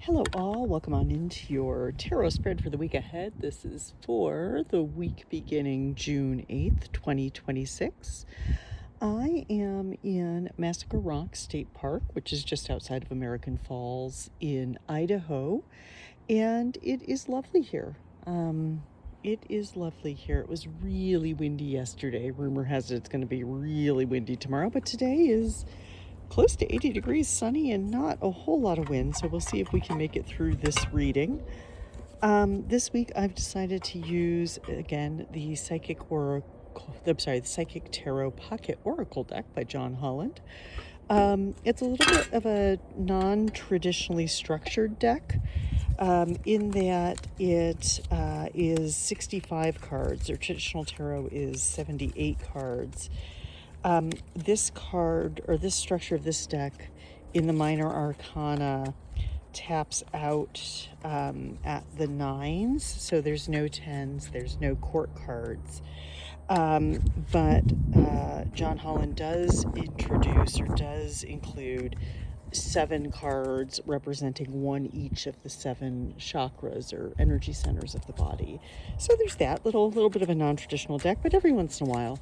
Hello all, welcome on into your tarot spread for the week ahead. This is for the week beginning June 8th, 2026. I am in Massacre Rock State Park, which is just outside of American Falls in Idaho, and it is lovely here. It is lovely here. It was really windy yesterday. Rumor has it it's going to be really windy tomorrow, but today is close to 80 degrees, sunny, and not a whole lot of wind, so we'll see if we can make it through this reading. This week I've decided to use, again, the Psychic Tarot Pocket Oracle deck by John Holland. It's a little bit of a non-traditionally structured deck, in that it is 65 cards, or traditional tarot is 78 cards. This card, or this structure of this deck in the Minor Arcana, taps out at the nines, so there's no tens, there's no court cards. But John Holland does introduce, or does include, 7 cards representing one each of the 7 chakras or energy centers of the body. So there's that little bit of a non-traditional deck, but every once in a while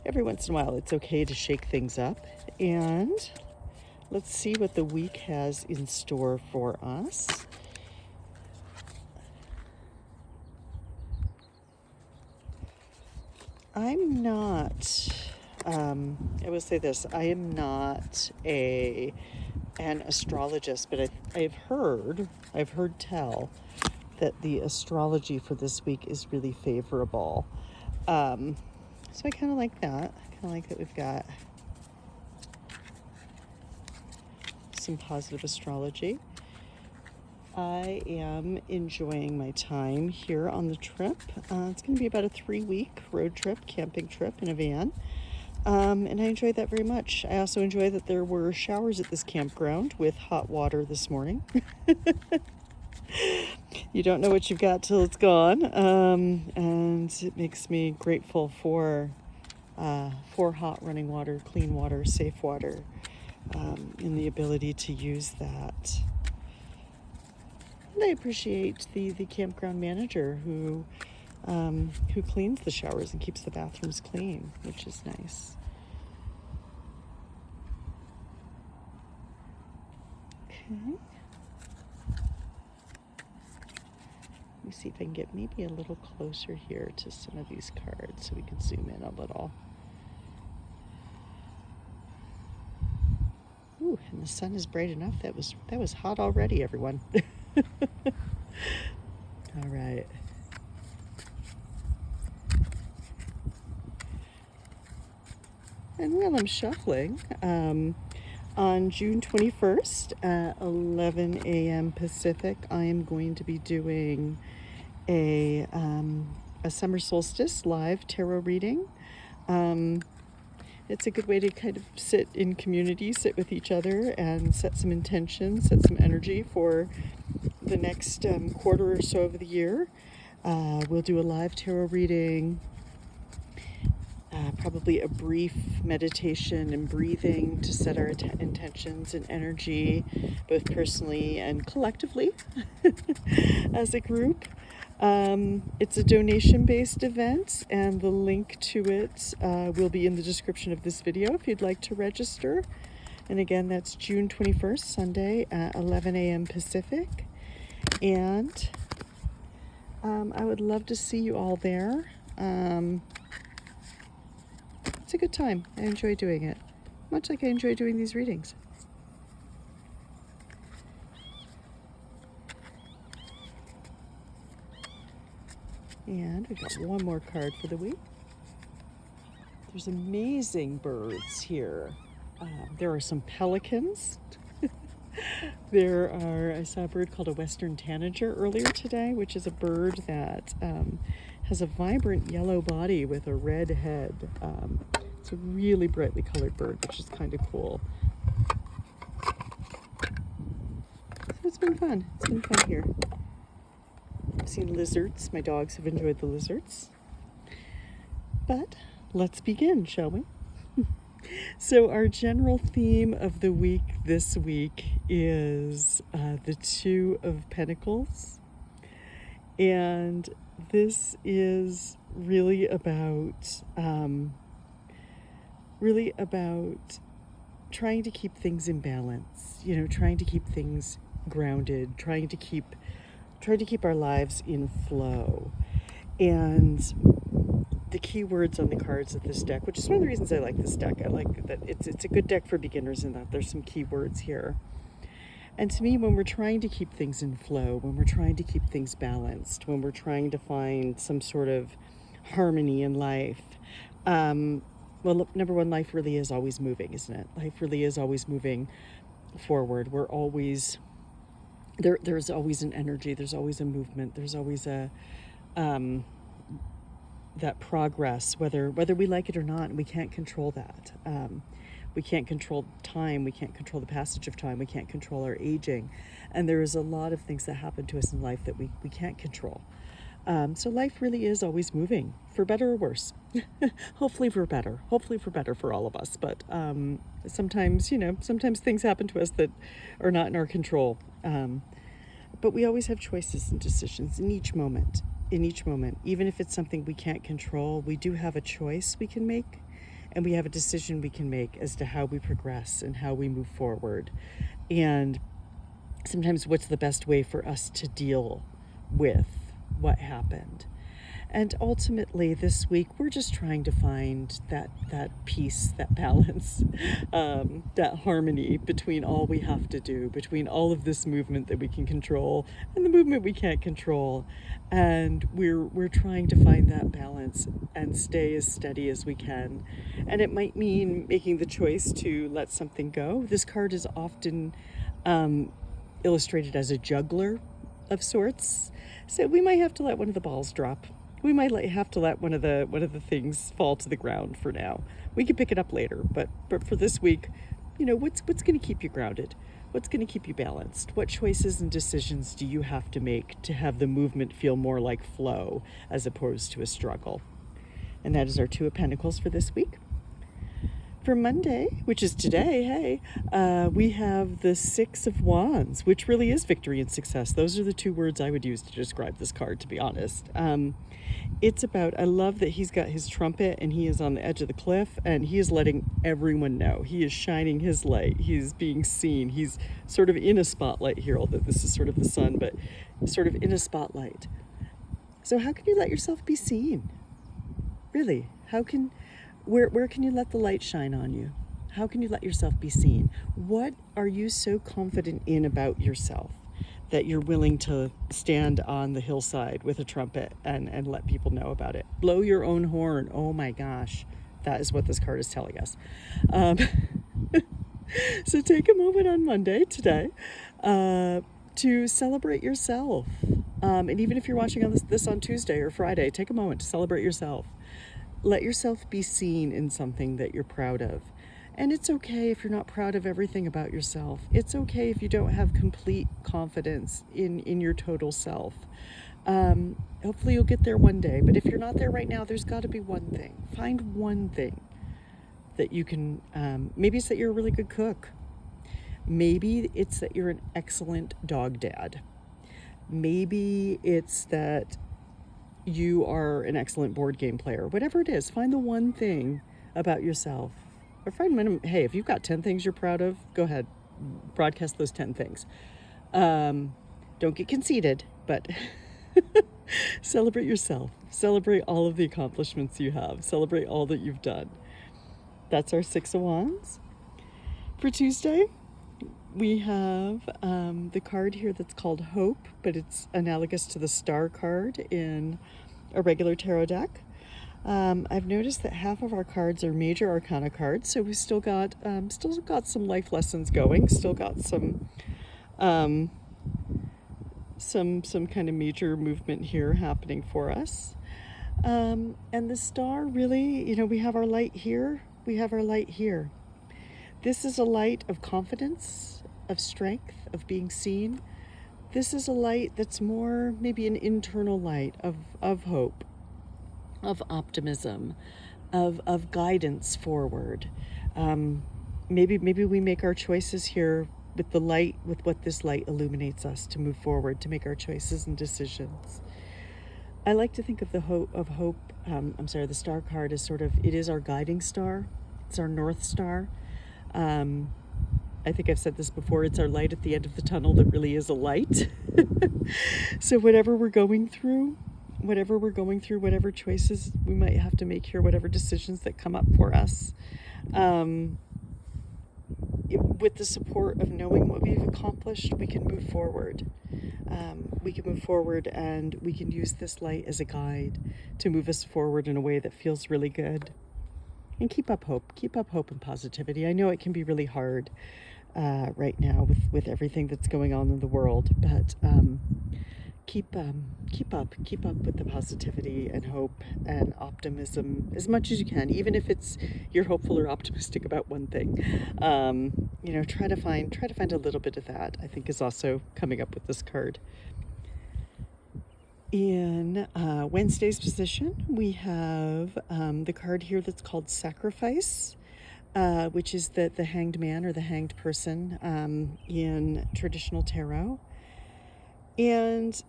it's okay to shake things up. And let's see what the week has in store for us. I'm not, I will say this, I am not an astrologist, but I've heard tell that the astrology for this week is really favorable. So I kind of like that. I kind of like that we've got some positive astrology. I am enjoying my time here on the trip. It's going to be about a 3-week road trip, camping trip in a van. And I enjoyed that very much. I also enjoy that there were showers at this campground with hot water this morning. You don't know what you've got till it's gone, and it makes me grateful for hot running water, clean water, safe water, and the ability to use that. And I appreciate the campground manager who cleans the showers and keeps the bathrooms clean, which is nice. Okay. Let me see if I can get maybe a little closer here to some of these cards so we can zoom in a little. Ooh, and the sun is bright enough. That was hot already, everyone. All right. And while I'm shuffling, on June 21st at 11 a.m. Pacific, I am going to be doing a summer solstice live tarot reading. It's a good way to kind of sit in community, sit with each other, and set some intention, set some energy for the next quarter or so of the year. We'll do a live tarot reading, probably a brief meditation and breathing to set our intentions and energy, both personally and collectively as a group. It's a donation-based event, and the link to it will be in the description of this video if you'd like to register. And again, that's June 21st, Sunday at 11 a.m. Pacific. And I would love to see you all there. It's a good time. I enjoy doing it, much like I enjoy doing these readings. And we've got one more card for the week. There's amazing birds here. There are some pelicans. I saw a bird called a western tanager earlier today, which is a bird that has a vibrant yellow body with a red head. It's a really brightly colored bird, which is kind of cool. So it's been fun. It's been fun here. I've seen lizards. My dogs have enjoyed the lizards. But let's begin, shall we? So our general theme of the week this week is the Two of Pentacles. And this is really about trying to keep things in balance, trying to keep things grounded, trying to keep our lives in flow. And the key words on the cards of this deck, which is one of the reasons I like this deck. I like that it's a good deck for beginners in that there's some key words here. And to me, when we're trying to keep things in flow, when we're trying to keep things balanced, when we're trying to find some sort of harmony in life, well, number one, life really is always moving, isn't it? Life really is always moving forward. We're always, there's always an energy, there's always a movement, there's always that progress, whether we like it or not, and we can't control that. We can't control time, we can't control the passage of time, we can't control our aging, and there is a lot of things that happen to us in life that we can't control. So life really is always moving, for better or worse. Hopefully for better for all of us, but sometimes things happen to us that are not in our control. But we always have choices and decisions in each moment, even if it's something we can't control. We do have a choice we can make, and we have a decision we can make as to how we progress and how we move forward. And sometimes what's the best way for us to deal with what happened. And ultimately this week, we're just trying to find that peace, that balance, that harmony between all we have to do, between all of this movement that we can control and the movement we can't control. And we're trying to find that balance and stay as steady as we can. And it might mean making the choice to let something go. This card is often illustrated as a juggler of sorts. So we might have to let one of the balls drop. We might have to let one of the things fall to the ground for now. We can pick it up later, but for this week, what's going to keep you grounded? What's going to keep you balanced? What choices and decisions do you have to make to have the movement feel more like flow as opposed to a struggle? And that is our Two of Pentacles for this week. For Monday, which is today, we have the Six of Wands, which really is victory and success. Those are the two words I would use to describe this card, to be honest. It's about, I love that he's got his trumpet and he is on the edge of the cliff and he is letting everyone know. He is shining his light. He's being seen. He's sort of in a spotlight here, although this is sort of the sun, but sort of in a spotlight. So how can you let yourself be seen? Really, where can you let the light shine on you? How can you let yourself be seen? What are you so confident in about yourself that you're willing to stand on the hillside with a trumpet and let people know about it? Blow your own horn. Oh my gosh, that is what this card is telling us. So take a moment on Monday, today, to celebrate yourself. And even if you're watching this on Tuesday or Friday, take a moment to celebrate yourself. Let yourself be seen in something that you're proud of. And it's okay if you're not proud of everything about yourself. It's okay if you don't have complete confidence in your total self. Hopefully you'll get there one day. But if you're not there right now, there's got to be one thing. Find one thing that you can, maybe it's that you're a really good cook. Maybe it's that you're an excellent dog dad. Maybe it's that you are an excellent board game player. Whatever it is, find the one thing about yourself. Or hey, if you've got 10 things you're proud of, go ahead, broadcast those 10 things. Don't get conceited, but celebrate yourself. Celebrate all of the accomplishments you have. Celebrate all that you've done. That's our Six of Wands. For Tuesday, we have the card here that's called Hope, but it's analogous to the Star card in a regular tarot deck. I've noticed that half of our cards are major arcana cards, so we've still got some life lessons going, still got some kind of major movement here happening for us. And the Star, really, we have our light here, we have our light here. This is a light of confidence, of strength, of being seen. This is a light that's more maybe an internal light of hope, of optimism, of guidance forward. Maybe we make our choices here the light, with what this light illuminates us to move forward, to make our choices and decisions. I like to think of the the star card as it is our guiding star. It's our North Star. I think I've said this before, it's our light at the end of the tunnel that really is a light. So whatever we're going through, whatever choices we might have to make here, whatever decisions that come up for us, with the support of knowing what we've accomplished, we can move forward. And we can use this light as a guide to move us forward in a way that feels really good. And keep up hope and positivity. I know it can be really hard right now with everything that's going on in the world, but keep up with the positivity and hope and optimism as much as you can, even if it's you're hopeful or optimistic about one thing. Try to find a little bit of that, I think, is also coming up with this card. In Wednesday's position, we have the card here that's called Sacrifice, which is the hanged man or the hanged person in traditional tarot. And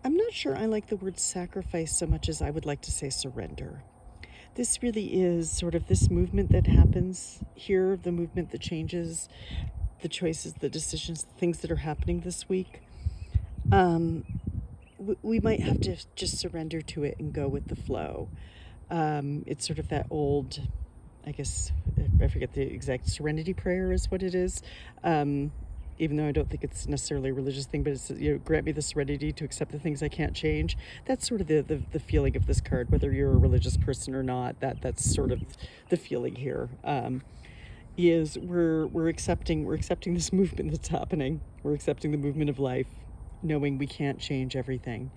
I'm not sure I like the word sacrifice so much as I would like to say surrender. This really is sort of this movement that happens here, the movement that changes, the choices, the decisions, the things that are happening this week. We might have to just surrender to it and go with the flow. It's sort of that old, I guess, I forget the exact serenity prayer is what it is. Even though I don't think it's necessarily a religious thing, but it's, grant me the serenity to accept the things I can't change. That's sort of the feeling of this card, whether you're a religious person or not. That's sort of the feeling here. Is we're accepting this movement that's happening. We're accepting the movement of life, knowing we can't change everything,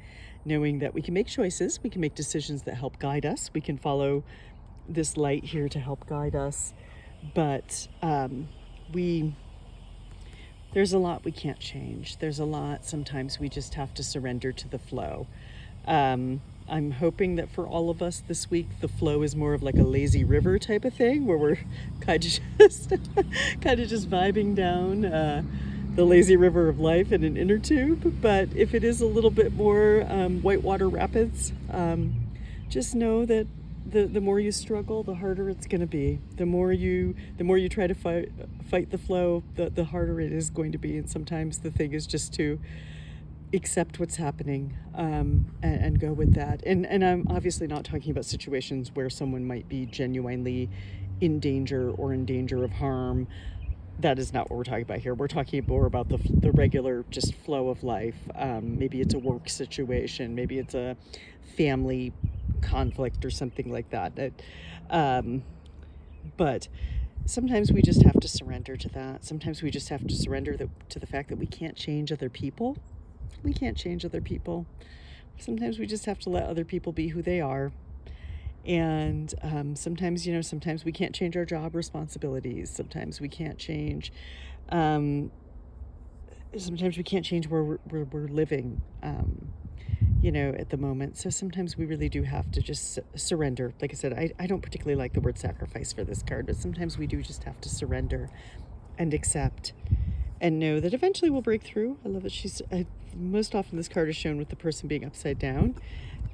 knowing that we can make choices, we can make decisions that help guide us. We can follow this light here to help guide us, but there's a lot we can't change. There's a lot sometimes we just have to surrender to the flow. I'm hoping that for all of us this week, the flow is more of like a lazy river type of thing, where we're kind of just vibing down the lazy river of life in an inner tube. But if it is a little bit more whitewater rapids, just know that the more you struggle, the harder it's going to be. The more you try to fight the flow, the harder it is going to be. And sometimes the thing is just to accept what's happening and go with that. And I'm obviously not talking about situations where someone might be genuinely in danger or in danger of harm. That is not what we're talking about here. We're talking more about the regular just flow of life. Maybe it's a work situation. Maybe it's a family conflict or something like that. But sometimes we just have to surrender to that. Sometimes we just have to surrender to the fact that we can't change other people. We can't change other people. Sometimes we just have to let other people be who they are. And sometimes we can't change our job responsibilities. Sometimes we can't change where we're living at the moment. So sometimes we really do have to just surrender. Like I said, I don't particularly like the word sacrifice for this card, but sometimes we do just have to surrender and accept and know that eventually we'll break through. I love that most often this card is shown with the person being upside down.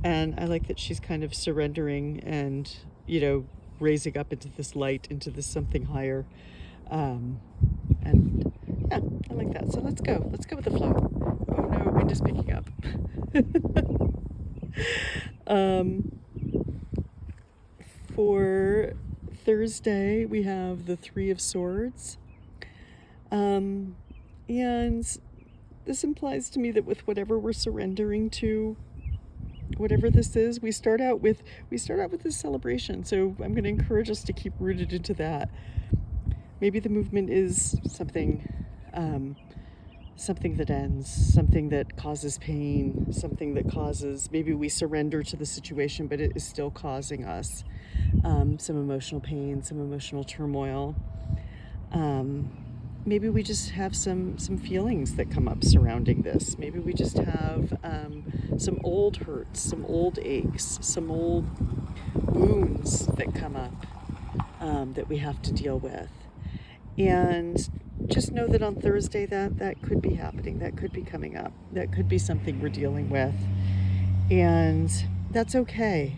And I like that she's kind of surrendering and, raising up into this light, into this something higher. And yeah, I like that. So let's go with the flow. Oh no, wind is picking up. For Thursday, we have the Three of Swords. And this implies to me that with whatever we're surrendering to, whatever this is, we start out with this celebration. So I'm going to encourage us to keep rooted into that. Maybe the movement is something that ends, something that causes pain, something that causes, maybe we surrender to the situation, but it is still causing us some emotional pain, some emotional turmoil. Maybe we just have some feelings that come up surrounding this. Maybe we just have some old hurts, some old aches, some old wounds that come up that we have to deal with. And just know that on Thursday that could be happening, that could be coming up, that could be something we're dealing with, and that's okay.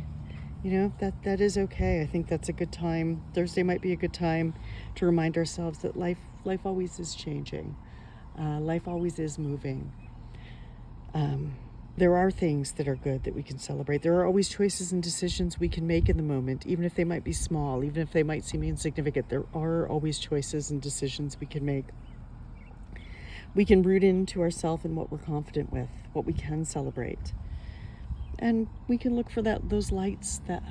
That is okay. I think that's a good time. Thursday might be a good time to remind ourselves that life always is changing. Life always is moving. There are things that are good that we can celebrate. There are always choices and decisions we can make in the moment, even if they might be small, even if they might seem insignificant. There are always choices and decisions we can make. We can root into ourselves and what we're confident with, what we can celebrate. And we can look for those lights, that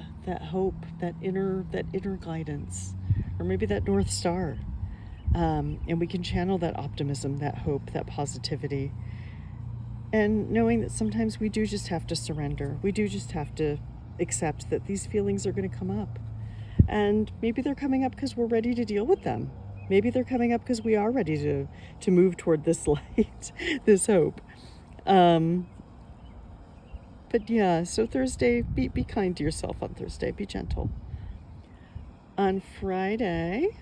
hope, that inner guidance, or maybe that North Star. And we can channel that optimism, that hope, that positivity. And knowing that sometimes we do just have to surrender. We do just have to accept that these feelings are going to come up. And maybe they're coming up because we're ready to deal with them. Maybe they're coming up because we are ready to move toward this light, this hope. But yeah, so Thursday, be kind to yourself on Thursday. Be gentle. On Friday,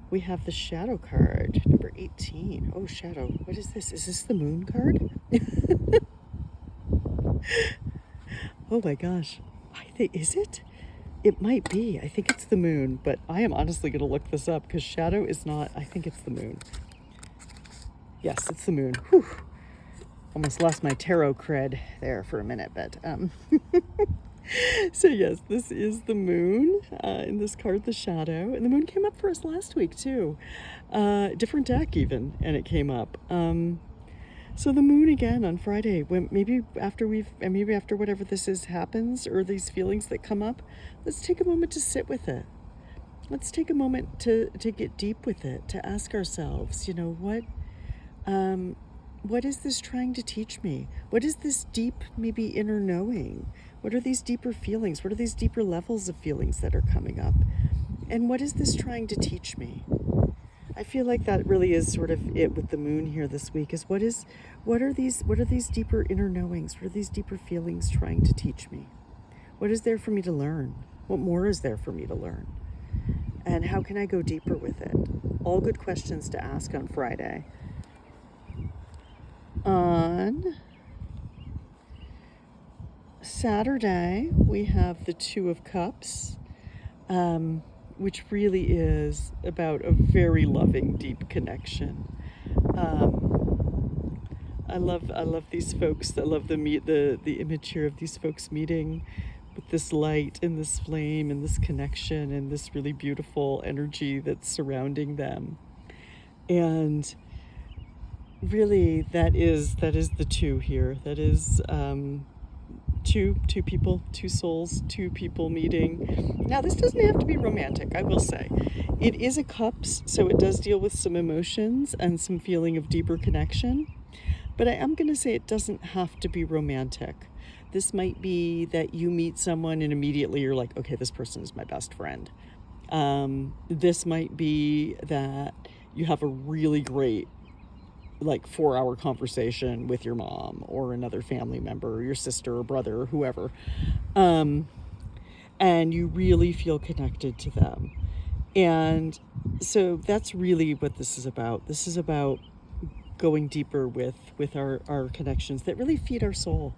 we have the Shadow card, number 18. Oh, Shadow. What is this? Is this the Moon card? Oh my gosh. Is it? It might be. I think it's the Moon, but I am honestly going to look this up because Shadow is not. I think it's the Moon. Yes, it's the Moon. Whew. Almost lost my tarot cred there for a minute, but so yes, this is the Moon in this card, the Shadow, and the Moon came up for us last week too, different deck even, and it came up. So the Moon again on Friday, when maybe after whatever this is happens, or these feelings that come up, let's take a moment to sit with it. Let's take a moment to get deep with it, to ask ourselves, what is this trying to teach me? What is this deep, maybe inner knowing? What are these deeper feelings? What are these deeper levels of feelings that are coming up? And what is this trying to teach me? I feel like that really is sort of it with the Moon here this week, is what are these deeper inner knowings? What are these deeper feelings trying to teach me? What is there for me to learn? What more is there for me to learn? And how can I go deeper with it? All good questions to ask on Friday. On Saturday, we have the Two of Cups, which really is about a very loving, deep connection. I love these folks. I love the image here of these folks meeting with this light and this flame and this connection and this really beautiful energy that's surrounding them. And really, that is the two here. That is two people, two souls, two people meeting. Now, this doesn't have to be romantic, I will say. It is a cups, so it does deal with some emotions and some feeling of deeper connection. But I am going to say it doesn't have to be romantic. This might be that you meet someone and immediately you're like, okay, this person is my best friend. This might be that you have a really great 4-hour conversation with your mom or another family member or your sister or brother or whoever, and you really feel connected to them. And so that's really what this is about. This is about going deeper with our connections that really feed our soul,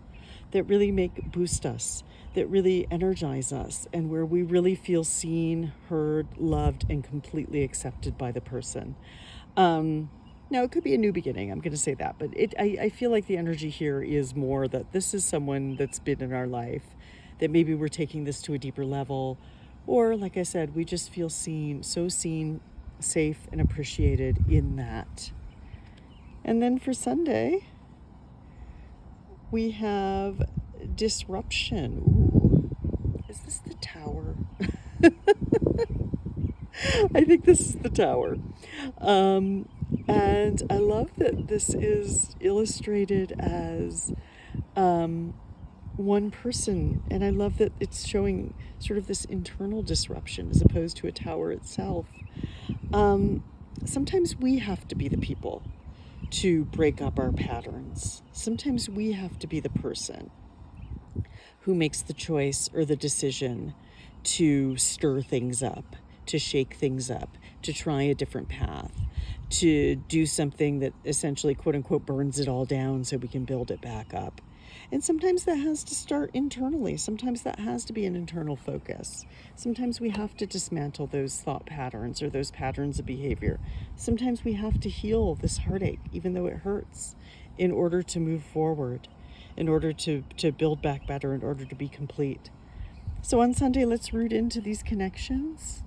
that really boost us, that really energize us, and where we really feel seen, heard, loved, and completely accepted by the person. Now, it could be a new beginning, I'm going to say that, but I feel like the energy here is more that this is someone that's been in our life, that maybe we're taking this to a deeper level, or like I said, we just feel seen, safe, and appreciated in that. And then for Sunday, we have disruption. Ooh, is this the Tower? I think this is the Tower. And I love that this is illustrated as one person. And I love that it's showing sort of this internal disruption as opposed to a tower itself. Sometimes we have to be the people to break up our patterns. Sometimes we have to be the person who makes the choice or the decision to stir things up, to shake things up, to try a different path. do something that essentially, quote unquote, burns it all down so we can build it back up. And sometimes that has to start internally. Sometimes that has to be an internal focus. Sometimes we have to dismantle those thought patterns or those patterns of behavior. Sometimes we have to heal this heartache, even though it hurts, in order to move forward, in order to build back better, in order to be complete. So on Sunday, let's root into these connections.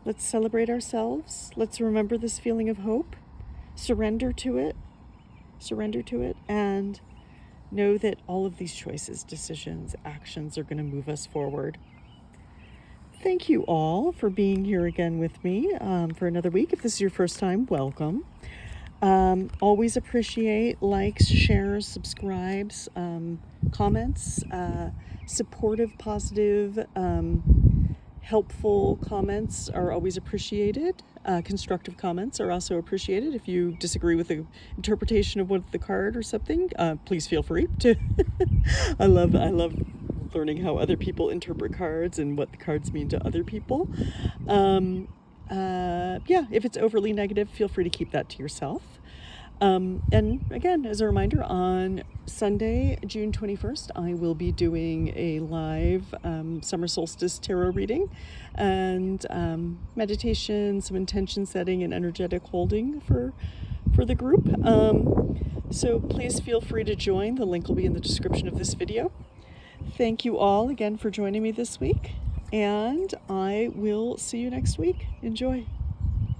Let's celebrate ourselves. Let's remember this feeling of hope. Surrender to it, and know that all of these choices, decisions, actions are going to move us forward. Thank you all for being here again with me for another week. If this is your first time, welcome. Always appreciate likes, shares, subscribes, comments, supportive, positive, helpful comments are always appreciated. Constructive comments are also appreciated. If you disagree with the interpretation of what the card or something, please feel free to. I love learning how other people interpret cards and what the cards mean to other people. If it's overly negative, feel free to keep that to yourself. And again, as a reminder, on Sunday, June 21st, I will be doing a live summer solstice tarot reading and meditation, some intention setting and energetic holding for the group. So please feel free to join. The link will be in the description of this video. Thank you all again for joining me this week, and I will see you next week. Enjoy.